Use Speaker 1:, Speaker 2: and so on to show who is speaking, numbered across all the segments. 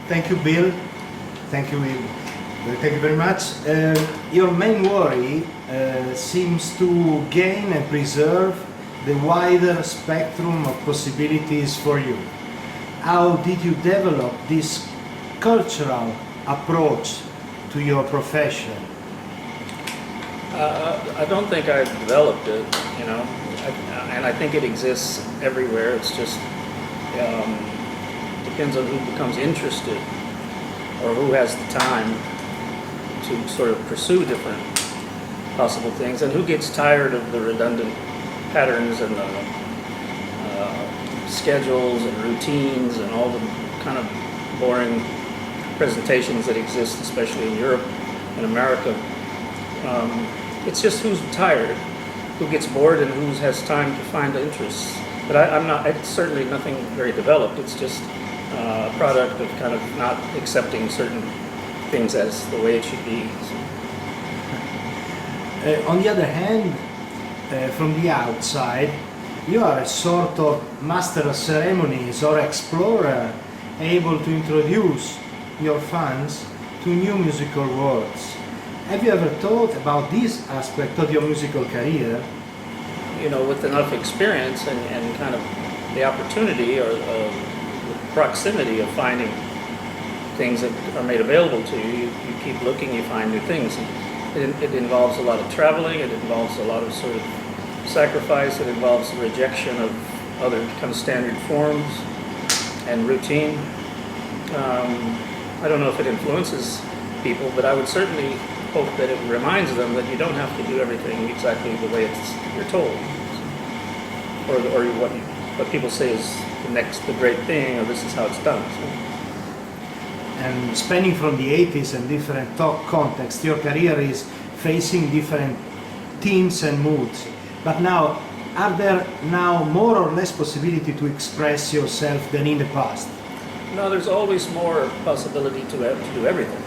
Speaker 1: Thank you, Bill. Thank you, Will. Thank you very much. Your main worry seems to gain and preserve the wider spectrum of possibilities for you. How did you develop this cultural approach to your profession?
Speaker 2: I don't think I developed it, you know, and I think it exists everywhere. It's just depends on who becomes interested or who has the time to sort of pursue different possible things, and who gets tired of the redundant patterns and the schedules and routines and all the kind of boring presentations that exist, especially in Europe and America. It's just who's tired, who gets bored, and who has time to find interests. But it's certainly nothing very developed. It's just a product of kind of not accepting certain things as the way it should be.
Speaker 1: On the other hand, from the outside, you are a sort of master of ceremonies or explorer, able to introduce your fans to new musical worlds. Have you ever thought about this aspect of your musical career?
Speaker 2: You know, with enough experience and kind of the opportunity or the proximity of finding things that are made available to you, you keep looking, you find new things. It involves a lot of traveling, it involves a lot of sort of sacrifice, it involves the rejection of other kind of standard forms and routine. I don't know if it influences people, but I would certainly hope that it reminds them that you don't have to do everything exactly the way you're told, or what people say is the great thing, or this is how it's done. So.
Speaker 1: And spanning from the 80s and different talk contexts, your career is facing different themes and moods. But now, are there now more or less possibility to express yourself than in the past?
Speaker 2: No, there's always more possibility to do everything,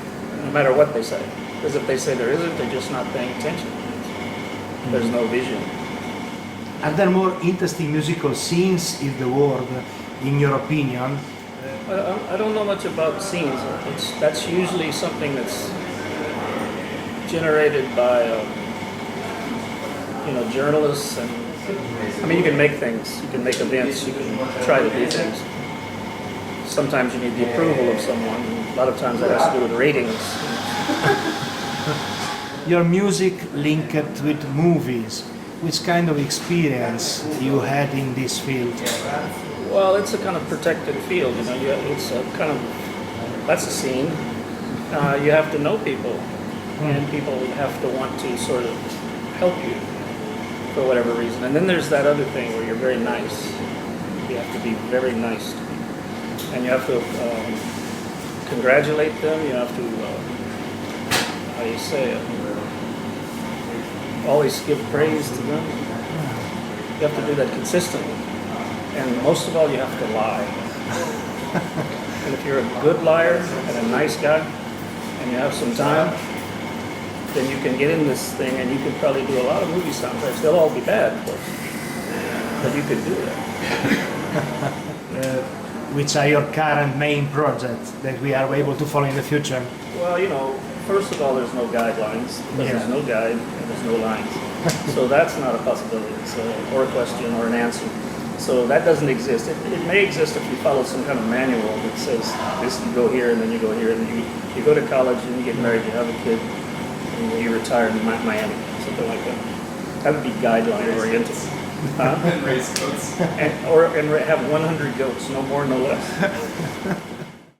Speaker 2: no matter what they say. Because if they say there isn't, they're just not paying attention. There's no vision.
Speaker 1: Are there more interesting musical scenes in the world, in your opinion?
Speaker 2: I don't know much about scenes. That's usually something that's generated by journalists, and I mean, you can make things, you can make events, you can try to do things. Sometimes you need the approval of someone. A lot of times that has to do with ratings.
Speaker 1: Your music linked with movies. Which kind of experience you had in this field?
Speaker 2: Well, it's a kind of protected field, you know. It's a kind of, that's a scene. You have to know people, and people have to want to sort of help you for whatever reason. And then there's that other thing where you're very nice. You have to be very nice to people, and you have to congratulate them. You have to, how do you say it? Always give praise to them. You have to do that consistently. And most of all, you have to lie. And if you're a good liar and a nice guy, and you have some time, then you can get in this thing and you can probably do a lot of movie soundtracks. They'll all be bad, of course. But you could do that.
Speaker 1: Which are your current main projects that we are able to follow in the future?
Speaker 2: Well, you know, first of all, there's no guidelines, because there's no guide and there's no lines. So that's not a possibility, or a question or an answer. So that doesn't exist. It may exist if you follow some kind of manual that says this, you go here and then you go here, and you go to college and you get married, you have a kid, and you retire in Miami, something like that. That would be guideline oriented.
Speaker 3: And raise goats.
Speaker 2: And have 100 goats, no more, no less.